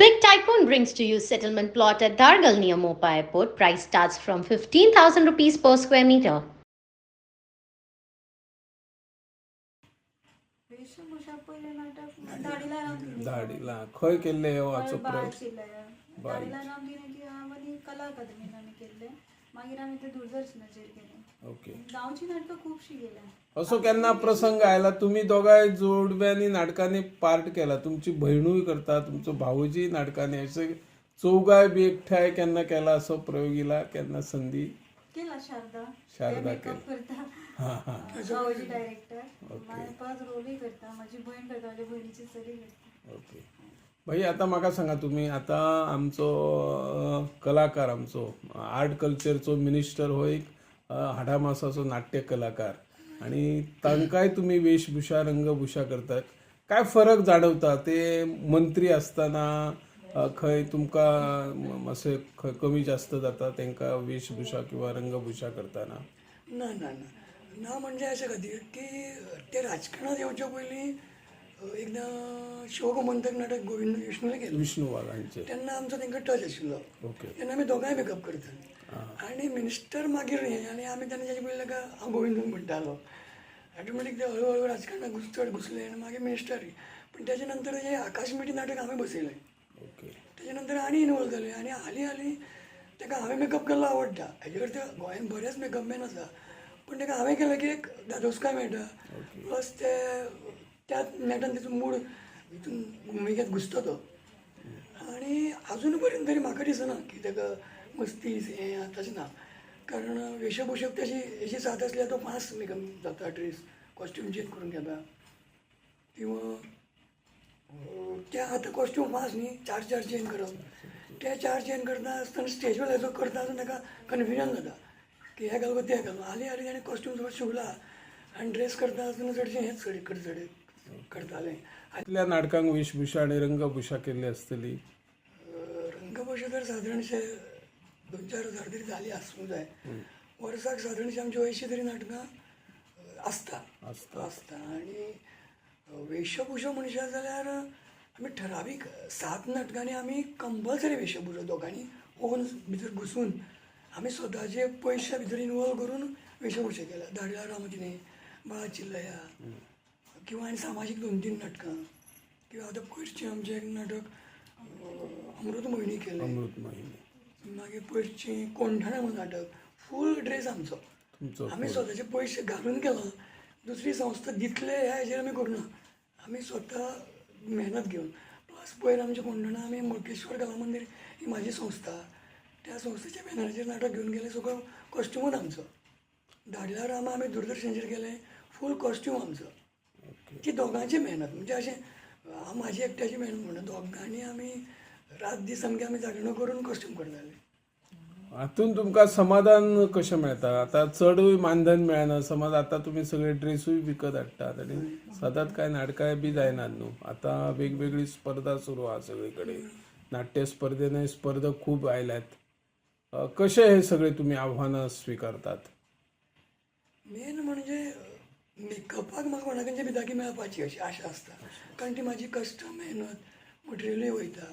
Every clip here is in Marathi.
Big Tycoon brings to you settlement plot at Dargal near Mopa Airport. Price starts from 15,000 rupees per square meter. वेशभूषा पहिले नाटक धाडीला राम दिने धाडीला खंय केल्ले हो हाचो बाळ प्रयोग आशिल्ले बाळ. धाडीला राम दिने ती आमी कला अकादमीन आमी केल्ले मागीर आमी ते दूरदर्शनाचेर केले ओके गांवची नाटकां खुबशीं गेल्या असो केन्ना प्रसंग आयला तुम्ही दोगांय जोडव्यांनी नाटकांनी पार्ट केला तुमची भयणूय करता तुमचो भाऊजी नाटकांनी अशें चौगाय बी एकठांय केन्ना केला असो प्रयोग येयला केन्ना संधी केला शारदा शारदा मेकअप करता भाऊजी डायरेक्टर मागीर पाच रोलूय करता माझी भयण करता माझ्या भयणीची चली करता ओके भाई आता म्हाका सांगा तुम्ही आता आमचो कलाकार आमचो आर्ट कल्चरचो मिनिस्टर हो एक हाडामासाचो नाट्य कलाकार आणि तांकांय तुम्ही वेशभूषा रंगभूषा करतात काय फरक जाणवता ते मंत्री असताना खंय तुमकां मातशें खंय कमी जास्त जाता तांकां वेशभूषा किंवा रंगभूषा करतना ना ना ना ना म्हणजे अशें खातीर की ते राजकारणांत येवचे पयलीं एकदां शिवगोमंतक नाटक गोविंद विष्णूले केलें विष्णू वाघ हांचे तेन्ना आमचो तांकां टच आशिल्लो ओके तेन्ना आमी दोगांय मेकअप करता आनी मिनिस्टर मागीर न्ही आनी आमी तेन्ना तेजे पयलीं ताका हांव गोविंदूक म्हणटालो ऑटोमॅटीक ते हळू हळू राजकारणाक चड घुसले आनी मागीर मिनिस्टरूय पण तेजे नंतर हें आकाश मिटी नाटक हांवें बसयलें ओके तेजे नंतर आनी इनवॉल्व जालें आनी हालीं हालीं ताका हांवें मेकअप केल्लो आवडटा हेजे करता गोंयांत बरेच मेकअप मॅन आसा पण ताका हांवें केलें की एक दादोसकाय मेळटा प्लस ते त्याच नेटान तेचो मूड हितून भुमिकेंत घुसता तो आनी अजून पर्यंत तरी म्हाका दिसना की ताका मस्ती हें तशें ना कारण वेशभूषक त्याची हेची साथ आसल्यार तो फास्ट मेकअप जाता ड्रेस कॉस्ट्यूम चेंज करून घेता किंवा ते आतां कॉस्ट्यूम फास्ट न्ही चार चार चेंज करप ते चार चेंज करता आसतना स्टेजवर हेजो करता आसतना ताका कन्फ्युजन जाता की हें घालूं तें घालूं हालीं हालीं ताणें कॉस्ट्यूम सगळो शिवला आनी ड्रेस करता आसतना चडशें हेंच चड करतालें आपल्या नाटकांक वेशभूषा आणि रंगभूषा केल्ली आसतली रंगभूषा तर सादारणशे 2-4 हजार तरी जाली आसूंक जाय वर्साक सादारणशे आमची 80 तरी नाटकां आसता आसता आनी वेशभूषा म्हणशात जाल्यार आमी ठरावीक 7 नाटकांनी आमी कंपल्सरी वेशभूषा दोगांनी ओन भितर घुसून आमी स्वताचे पयशे भितर इनवॉल्व करून वेशभूषा केल्या धाडला रामदिने बाळा चिल्लया किंवा आनी सामाजीक 2-3 नाटकां किंवा आतां पयरचें आमचें एक नाटक अमृत मोहिनी केलें अमृत महिने मागीर पयरचें कोंढाणा म्हणून नाटक फूल ड्रेस आमचो तुमचो आमी स्वताचे पयशे घालून केला दुसरी संस्था दितले ह्या हेजेर आमी करूना आमी स्वता मेहनत घेवन प्लस पयर आमच्या कोंढाणा आमी मुळकेश्वर कला मंदिर ही म्हाजी संस्था त्या संस्थेच्या बॅनराचेर नाटक घेवन गेले सगळो कॉस्ट्युमूच आमचो धाडला रामा आमी दूरदर्शनाचेर केलें फूल कॉस्ट्यूम आमचो ती दोगांची मेहनत म्हणजे अशें हांव म्हाजी एकट्याची मेहनत म्हणून दोगांनी आमी रात दीस सामकें आमी जागरण करून कॉस्ट्यूम करताले हातून तुमकां समाधान कशें मेळटा आतां चडूय मानधन मेळना समज आतां तुमी सगळे ड्रेसूय विकत हाडटात आनी सदांच कांय नाटकांय बी जायनात न्हू आतां वेगवेगळी स्पर्धा सुरू आहा सगळे कडेन नाट्य स्पर्धेनय स्पर्धक खूब आयल्यात कशें हे सगळे तुमी आव्हानां स्विकारतात मेन म्हणजे मेकअपाक म्हाका कोणा कडच्यान बिदाकी मेळपाची अशी आशा आसता कारण ती म्हाजी कश्ट मेहनत मटेरियलूय वयता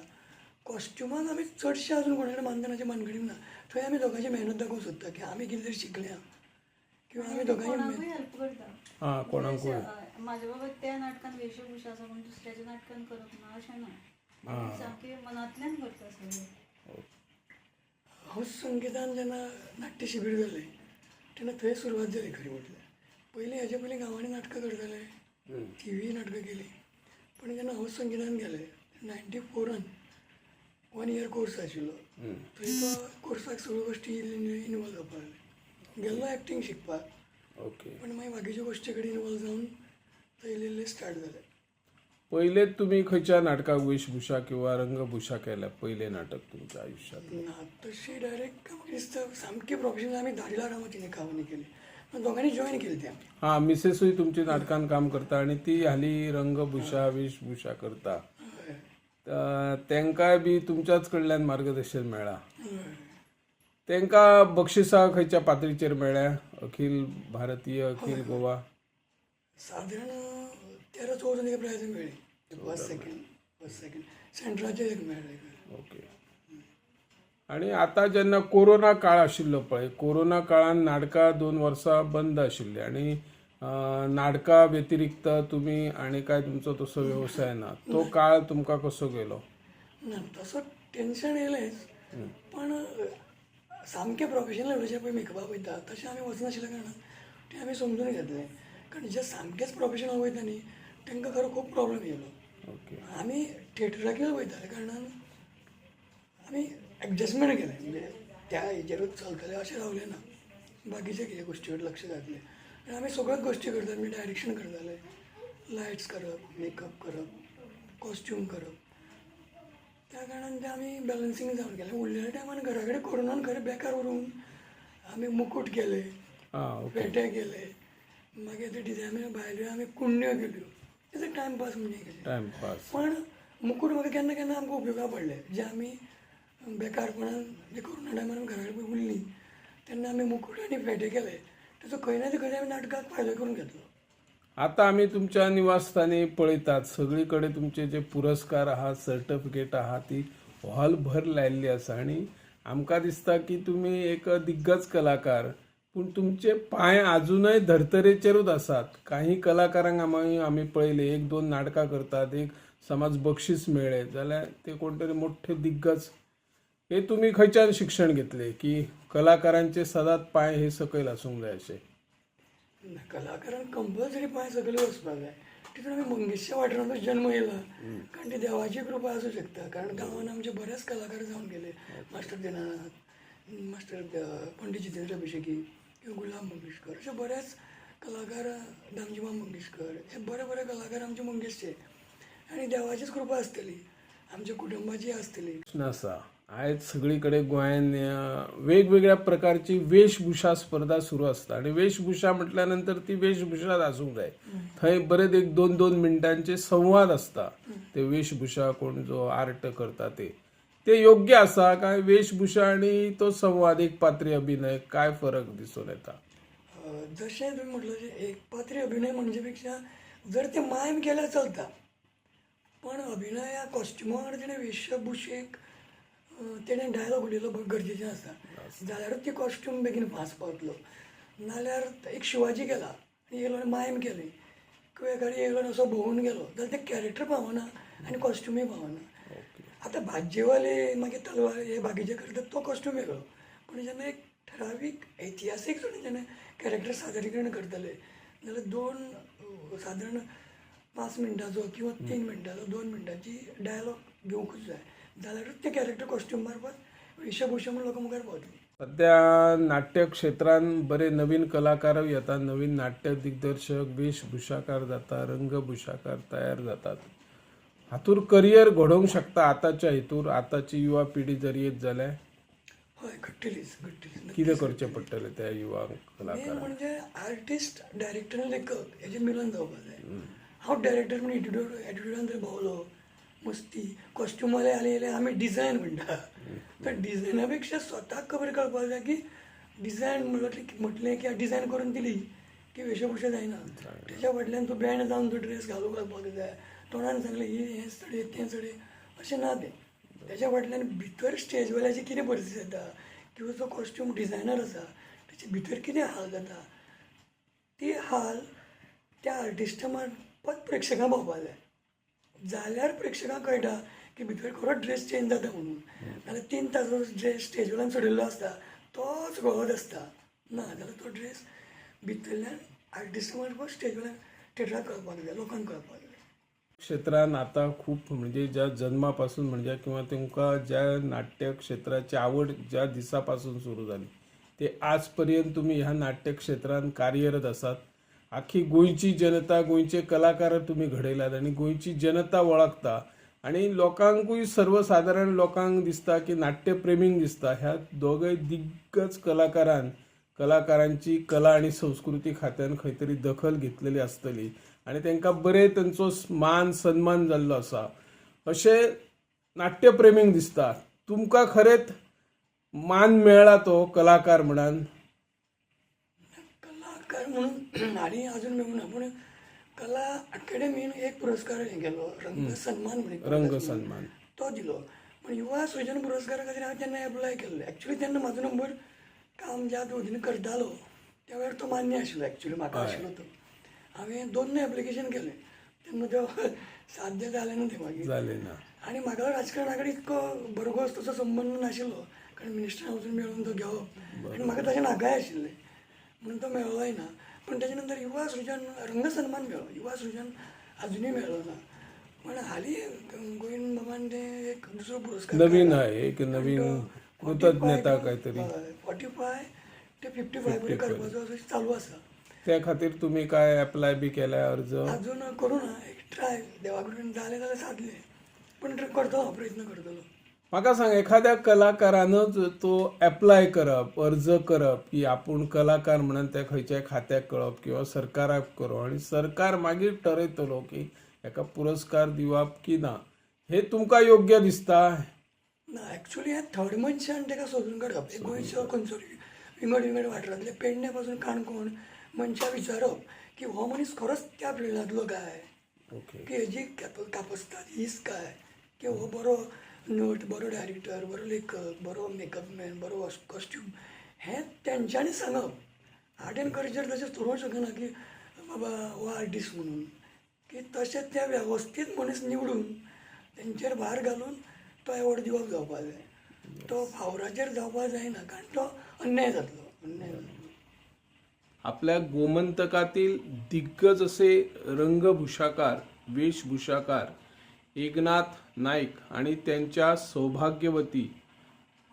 कॉस्ट्युमाक आमी चडशे अजून कोणा कडेन मानधनाची मानगडी ना थंय आमी दोगांची मेहनत दाखोवंक सोदता की आमी कितें तरी शिकल्या किंवा आमी कोणाकूय दोगांनी हेल्प करता हां कोणाकूय माझ्या बाबा त्या नाटकान वेशभूषा आसा पण दुसऱ्याच्या नाटकान करप ना अशें ना सामकें मनांतल्यान करता सगळें हांव संगीतान जेन्ना नाट्य शिबीर जालें तेन्ना थंय सुरवात जाली खरी म्हटल्यार पयलीं हेजे पयलीं गांवांनी नाटकां करताले टीव्ही नाटकां केली पण जेन्ना हांव संगीतान गेलें 94 1 इयर कोर्स आशिल्लो थंय तो कोर्साक सगळ्यो गोश्टी इनवॉल्व जावपाक लागले गेल्लो एक्टींग शिकपाक ओके पण मागीर बाकीच्यो गोश्टी कडेन इनवॉल्व जावन थंय इल्लें स्टार्ट जालें पयले तुमी खंयच्या नाटकाक वेशभूषा किंवा रंगभूषा केल्या पयलें नाटक तुमच्या आयुश्यांत ना तशी डायरेक्ट म्हाका दिसता सामकी प्रोफेशनल आमी धाडला रामाची कावणी केली पण दोगांनी जॉईन केली ती आमी हां मिसेसूय तुमची नाटकान काम करता आनी ती हाली रंगभूषा वेशभूषा करता तांकांय बी तुमच्याच कडल्यान मार्गदर्शन मेळ्ळां तांकां बक्षिसां खंयच्या पातळीचेर मेळ्ळ्या अखिल भारतीय अखिल गोवा सादारण 13-14 प्रायज मेळ्ळी फर्स्ट सेकंड फर्स्ट सेकंड सेंट्राचे एक मेळ्ळे. ओके. आणि आता जेन्ना कोरोना काळ आशिल्लो पळय, कोरोना काळान नाटकां 2 वर्सां बंद आशिल्ली आणि नाटकां व्यतिरिक्त तुमी आनी काय तुमचो तसो व्यवसाय ना, तो काळ तुमकां कसो गेलो? ना तसो टेन्शन येयलेंच, पण सामकें प्रोफेशनल लेवलाचेर पळय मेकअपाक वयता तशें आमी वचनाशिल्ल्या कारणान तें आमी समजून घेतलें. कारण जे सामकेच प्रोफेशनल वयता न्ही तांकां खरो खूब प्रॉब्लेम येयलो. ओके. आमी थिएटराकूय वयताले कारणान आमी एडजस्टमेंट केलें, म्हणजे त्या हेजेरूच चलतलें अशें रावलें ना, बाकीचे कितें गोश्टी कडेन लक्ष घातलें. आनी आमी सगळ्योच गोश्टी करताले, म्हणजे डायरेक्शन करताले, लायट्स करप, मेकअप करप, कॉस्ट्यूम करप. त्या कारणान तें आमी बॅलन्सींग जावन केलें. उरलेल्या टायमान घरा कडेन कोरोनान खरें बेकार उरून आमी मुकूट केले, पेटे केले, मागीर ते डिजायन भायल्यो आमी कुंड्यो केल्यो. तेजो टायमपास म्हणजे केलें. टायमपास. पण मुकूट म्हाका केन्ना केन्ना आमकां उपयोगा पडले, जे आमी बेकारपणान जे कोरोना टायमार घरा कडेन उरलीं तेन्ना आमी मुकूट आनी फेटे केले. ताचो खंय ना खंय आमी नाटकाक फायदो करून घेतलो. आता आमी तुमच्या निवासस्थानी पळयतात सगळी कडेन तुमचे जे पुरस्कार आहात, सर्टिफिकेट आहात ती हॉलभर लायिल्ली आसा आणि आमकां दिसता की तुमी एक दिग्गज कलाकार, पूण तुमचे पांय अजूनय धर्तरेचेरूच आसात. काही कलाकारांक आमी पळयले 1-2 नाटकां करतात, एक समज बक्षीस मेळ्ळें जाल्यार ते कोण तरी मोठे दिग्गज. हे तुमी खंयच्यान शिक्षण घेतले की कलाकारांचे सदांच पांय हे सकयल आसूंक जाय अशें? कलाकारांक कंपल्सरी पांय सकयल वचपाक जाय. तितून आमी मंगेशच्या वाठारांतूच जन्म येयला, कारण ती देवाची कृपा आसूं शकता. कारण गांवांत आमचे बरेच कलाकार जावन गेले, मास्टर दिनानाथ, मास्टर पंडीत जितेंद्र अभिषेकी किंवा गुलाम मंगेशकर, अशे बरेच कलाकार, दामजीबा मंगेशकर, हे बरे बरे कलाकार आमचे मंगेशचे. आनी देवाचीच कृपा आसतली, आमच्या कुटुंबाची आसतली. प्रश्न आसा, आयज सगळीकडे गोंयांत वेगवेगळ्या प्रकारची वेशभूषा स्पर्धा सुरू आसता आणि वेशभूषा म्हटल्या नंतर ती वेशभूषाच आसूंक जाय. थंय बरेच एक 2-2 मिनटांचे संवाद असता. ते वेशभूषा कोण जो आर्ट करता ते योग्य आसा काय? वेशभूषा आणि तो संवाद, एक पात्री अभिनय, काय फरक दिसून येता? जशें तुमी म्हटलं एक पात्री अभिनय म्हणजे पेक्षा जर ते मायम केल्यार चलता, पण अभिनय ह्या कॉस्ट्युमार तेणें वेशभूषेक तेणें डायलॉग उलयलो गरजेचें आसा, जाल्यारूच ती कॉस्ट्यूम बेगीन फास पावतलो. नाल्यार एक शिवाजी गेला आनी येयलो आनी मायम केलें, किंवा एखादी येयलो आनी असो भोंवून गेलो जाल्यार तें कॅरेक्टर पावना आनी कॉस्ट्युमूय पावना. आतां भाज्येवाले मागीर तलवार हे बाकीचे करतात तो कॉस्ट्यूम वेगळो, पण जेन्ना एक ठरावीक ऐतिहासीक जेन्ना कॅरेक्टर सादरीकरण करतले जाल्यार 2 सादारण 5 मिनटाचो किंवा 3 मिनटाचो 2 मिनटाची डायलॉग घेवंकूच जाय, जाल्यारूच ते कॅरेक्टर कॉस्ट्यूम मार्फत वेशभूषा म्हणून लोकां मुखार पावतली. सध्या नाट्य क्षेत्रांत बरे नवीन कलाकार येतात, नवीन नाट्य दिग्दर्शक, वेशभूषाकार जाता, रंगभूषाकार तयार जातात. हातूर करियर घडोवंक शकता आतांच्या हितूर, आतांची युवा पिढी जर येत जाल्यार? हय, घडटलीच घडटलीच. कितें करचें पडटलें त्या युवा मेन कलाकारांक? म्हणजे आर्टिस्ट, डायरेक्टर आनी लेखक हेजें मिलन जावपाक जाय. हांव डायरेक्टर म्हणून एटिट्यूडान जर भोंवलो, मस्ती, कॉस्ट्युमाले आले आमी डिजायन म्हणटा, तर डिजायना पेक्षा स्वताक खबर कळपाक जाय की डिजायन म्हटलें की डिजायन करून दिली की वेशभूषा जायना. तेच्या फाटल्यान तूं बँड जावन तूं ड्रेस घालपाक जाय, तोंडान सांगलें हें चडय तें चडय अशें ना तें. तेच्या फाटल्यान भितर स्टेजवेल्याची कितें परिस्थिती जाता किंवा जो कॉस्ट्यूम डिजायनर आसा तेचे भितर कितें हाल जाता, ती हाल त्या आर्टिस्टा मार्फत प्रेक्षकांक पावपाक जाय. जाल्यार प्रेक्षकांक कळटा की भितर खरो ड्रेस चेंज जाता म्हणून. नाल्यार 3 तासाचो ड्रेस स्टेजवेल्यान चडिल्लो आसता तोच गळत आसता ना, जाल्यार तो ड्रेस भितरल्यान आर्टिस्टा मार्फत स्टेजवेल्यान थिएटराक कळपाक जाय, लोकांक कळपाक जाय. क्षेत्रान आता खूप म्हणजे ज्या जन्मापासून म्हणजे किंवा तुमकां ज्या नाट्य क्षेत्राची आवड ज्या दिसापासून सुरू झाली ते आजपर्यंत तुम्ही ह्या नाट्य क्षेत्रात कार्यरत आसात. आखी गोंयची जनता, गोंयचे कलाकार तुम्ही घडयलात आणि गोंयची जनता वळखता आणि लोकांकूय सर्वसाधारण लोकांक दिसता की नाट्यप्रेमींक दिसता ह्या दोगय दिग्गज कलाकारांची कला आणि संस्कृती खात्यान खंय तरी दखल घेतलेली आसतली आणि तांकां बरे तांचो मान सन्मान जाल्लो आसा अशें नाट्यप्रेमींक दिसता. तुमकां खरेंच मान मेळ्ळा तो कलाकार म्हणून? कलाकार म्हणून हांणी अजून मेळूंक ना, पूण कला अकॅडमीन एक पुरस्कार हे केलो रंग सन्मान म्हणून रंग सन्मान. तो दिलो. पण युवा सृजन पुरस्कारा खातीर हांवें तेन्ना एप्लाय केल्लो. एक्चुली तेन्ना म्हाजो नंबर काम ज्या पद्दतीन करतालो त्या वेळार तो मान्य आशिल्लो. एक्चुली म्हाका आशिल्लो तो. हांवें 2 एप्लिकेशन केलें तेन्ना तो साध्य जालें ना तें मागीर. झाले ना. आणि म्हाका राजकारणा कडेन इतको भरघोस तसो संबंद नाशिल्लो कारण मिनिस्टरान वचून मेळून तो घेवप आनी म्हाका ताचें नाकाय आशिल्लें म्हणून तो मेळ्ळोय ना. पण त्याच्या नंतर युवा सृजन रंग सन्मान मेळ्ळो. युवा सृजन अजुनूय मेळ्ळो ना. पण हालीं गोविंद बाबान ते एक दुसरो पुरस्कार नवीन आहे एक नवीन कृतज्ञता काहीतरी 45 ते 55 पर्यंत करपाचो असो चालू आसा. त्या खातीर तुम्ही काय अप्लाय बी केलाय अर्ज? अजून करूं ना. एक ट्राय देवा कडून जालें जाल्यार सादलें. पण करतलो प्रयत्न करतलो. म्हाका सांग एखाद्या कलाकारानच तो अप्लाय करप अर्ज करप की आपूण कलाकार म्हणून त्या खंयच्याय खात्याक कळप किंवा सरकाराक करप आणि सरकार मागीर ठरयतलो की हेका पुरस्कार दिवप की ना, हे तुमकां योग्य दिसता? ना एक्चुअली हे थर्ड मनशान ताका सोदून काडप. एक गोंयचो खंयचो विंगड वाठारांतले पेडणे पासून काणकोण मनशां विचारप की हो मनीस खरोच त्या फिल्डांतलो काय, ओके. की हेजी कापस्ताद हीच काय, की हो बरो नट, बरो डायरेक्टर, बरो लेखक, बरो मेकअप मॅन, बरो कॉस्ट्यूम, हें तेंच्यांनी सांगप. आर्ट एंड कल्चर तशें थरोवंक शकना की बाबा हो आर्टिस्ट म्हणून, की तशें ते वेवस्थीत मनीस निवडून तेंचेर भार घालून तो एवॉर्ड दिवप जावपा जाय. तो फावराचेर जावपा जायना कारण तो अन्याय जातलो. आपल्या गोमंतकातील दिग्गज असे रंगभूषाकार वेशभूषाकार एकनाथ नाईक आणि त्यांच्या सौभाग्यवती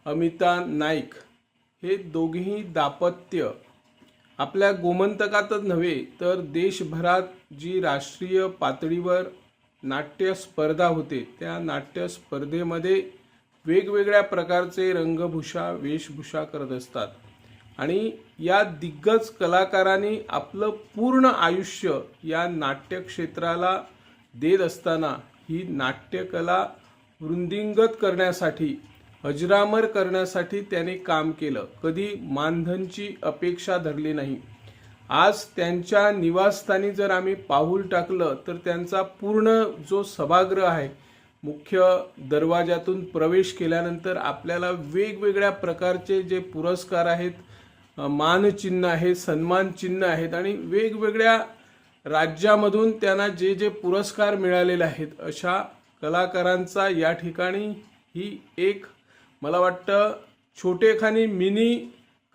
अमिता नाईक हे दोघेही दाम्पत्य आपल्या गोमंतकातच नव्हे तर देशभरात जी राष्ट्रीय पातळीवर नाट्य स्पर्धा होते त्या नाट्य स्पर्धेमध्ये वेगवेगळ्या प्रकारचे रंगभूषा वेशभूषा करत असतात. आणि या दिग्गज कलाकारांनी आपलं पूर्ण आयुष्य या नाट्यक्षेत्राला देत असताना ही नाट्यकला वृद्धिंगत करण्यासाठी अजरामर करण्यासाठी त्याने काम केलं. कधी मानधनची अपेक्षा धरली नाही. आज त्यांच्या निवासस्थानी जर आम्ही पाऊल टाकलं तर त्यांचा पूर्ण जो सभागृह आहे मुख्य दरवाजातून प्रवेश केल्यानंतर आपल्याला वेगवेगळ्या प्रकारचे जे पुरस्कार आहेत, मानचिन्ह आहे, सन्मान चिन्ह आहेत आणि वेगवेगळ्या राज्यामधून त्यांना जे जे पुरस्कार मिळालेले आहेत अशा कलाकारांचा या ठिकाणी ही एक मला वाटतं छोटेखानी मिनी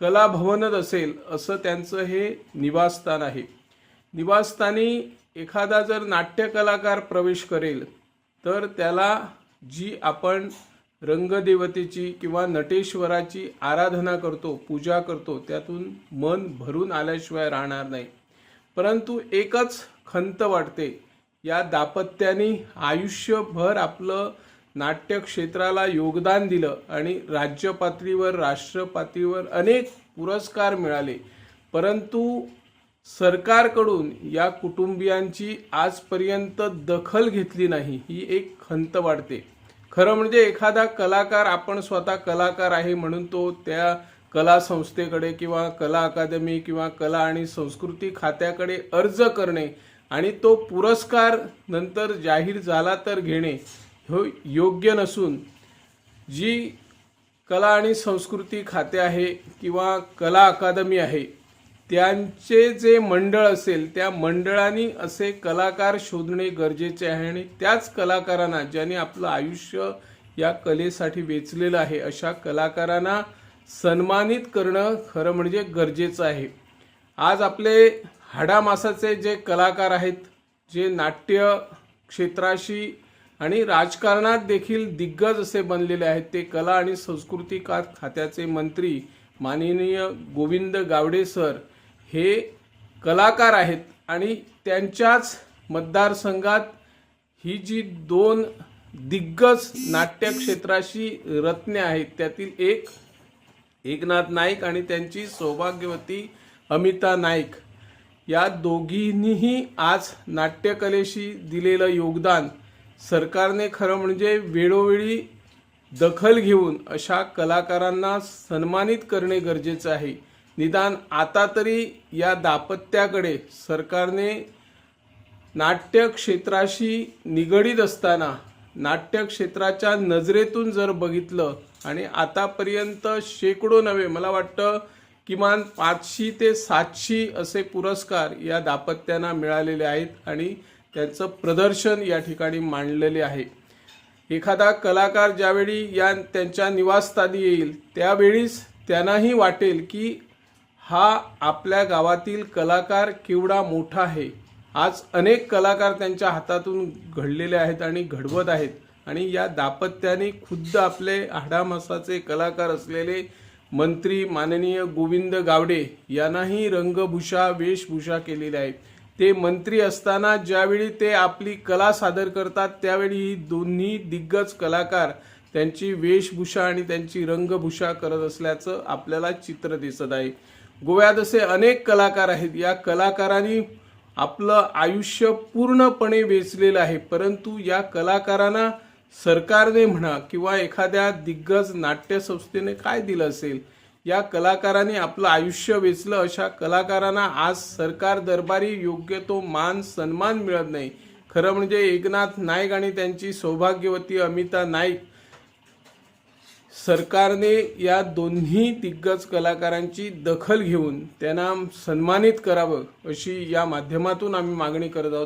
कलाभवनच असेल असं त्यांचं हे निवासस्थान आहे. निवासस्थानी एखादा जर नाट्य कलाकार प्रवेश करेल तर त्याला जी आपण रंगदेवतेची किंवा नटेश्वराची आराधना करतो, पूजा करतो, त्यातून मन भरून आल्याशिवाय राहणार नाही. परंतु एकच खंत वाटते, या दाम्पत्याने आयुष्यभर आपलं नाट्य क्षेत्राला योगदान दिलं आणि राज्य पातळीवर राष्ट्र पातळीवर अनेक पुरस्कार मिळाले, परंतु सरकारकडून या कुटुंबियांची आजपर्यंत दखल घेतली नाही. ही एक खंत वाटते. खरं म्हणजे एखादा कलाकार, आपण स्वतः कलाकार आहे म्हणून तो त्या कला संस्थेकडे किंवा कला अकादमी किंवा कला आणि संस्कृती खात्याकडे अर्ज करणे आणि तो पुरस्कार नंतर जाहीर झाला तर घेणे हे योग्य नसून जी कला आणि संस्कृती खाते आहे किंवा कला अकादमी आहे त्यांचे जे मंडळ असेल त्या मंडळांनी असे कलाकार शोधणे गरजेचे आहे आणि त्याच कलाकारांना ज्यांनी आपलं आयुष्य या कलेसाठी वेचलेलं आहे अशा कलाकारांना सन्मानित करणं खरं म्हणजे गरजेचं आहे. आज आपले हाडामासाचे जे कलाकार आहेत, जे नाट्य क्षेत्राशी आणि राजकारणात देखील दिग्गज असे बनलेले आहेत, ते कला आणि संस्कृती खात्याचे मंत्री माननीय गोविंद गावडे सर हे कलाकार आहेत आणि त्यांच्याच मतदारसंघात ही जी 2 दिग्गज नाट्य क्षेत्राशी रत्ने आहेत त्यातील एक एकनाथ नाईक आणि त्यांची सौभाग्यवती अमिता नाईक, या दोघींनीही आज नाट्यकलेशी दिलेलं योगदान सरकारने खरं म्हणजे वेळोवेळी दखल घेऊन अशा कलाकारांना सन्मानित करणे गरजेचं आहे. निदान आता तरी या दाम्पत्याकडे सरकारने नाट्य क्षेत्राशी निगडीत असताना नाट्य क्षेत्राच्या नजरेतून जर बघितलं आणि आतापर्यंत शेकडो नव्हे, मला वाटतं किमान 500 ते 700 असे पुरस्कार या दाम्पत्यांना मिळालेले आहेत आणि त्यांचं प्रदर्शन या ठिकाणी मांडलेले आहे. एखादा कलाकार ज्यावेळी या त्यांच्या निवासस्थानी येईल त्यावेळीच त्यांनाही वाटेल की हा आपल्या गावातील कलाकार केवढा मोठा आहे. आज अनेक कलाकार त्यांच्या हातातून घडलेले आहेत आणि घडवत आहेत आणि या दाम्पत्याने खुद्द आपले हाडामासाचे कलाकार असलेले मंत्री माननीय गोविंद गावडे यांनाही रंगभूषा वेशभूषा केलेली आहे. ते मंत्री असताना ज्यावेळी ते आपली कला सादर करतात त्यावेळी ही दोन्ही दिग्गज कलाकार त्यांची वेशभूषा आणि त्यांची रंगभूषा करत असल्याचं आपल्याला चित्र दिसत आहे. गोव्यात असे अनेक कलाकार आहेत. या कलाकारांनी आपलं आयुष्य पूर्णपणे वेचलेलं आहे, परंतु या कलाकारांना सरकारने म्हणा किंवा एखाद्या दिग्गज नाट्य संस्थेने काय दिलं असेल. या कलाकारांनी आपलं आयुष्य वेचलं. अशा कलाकारांना आज सरकार दरबारी योग्य तो मान सन्मान मिळत नाही. खरं म्हणजे एकनाथ नाईक आणि त्यांची सौभाग्यवती अमिता नाईक, सरकारने या दोन्ही दिग्गज कलाकारांची दखल घेऊन त्यांना सन्मानित करावं अशी या माध्यमातून आम्ही मागणी करत आहोत.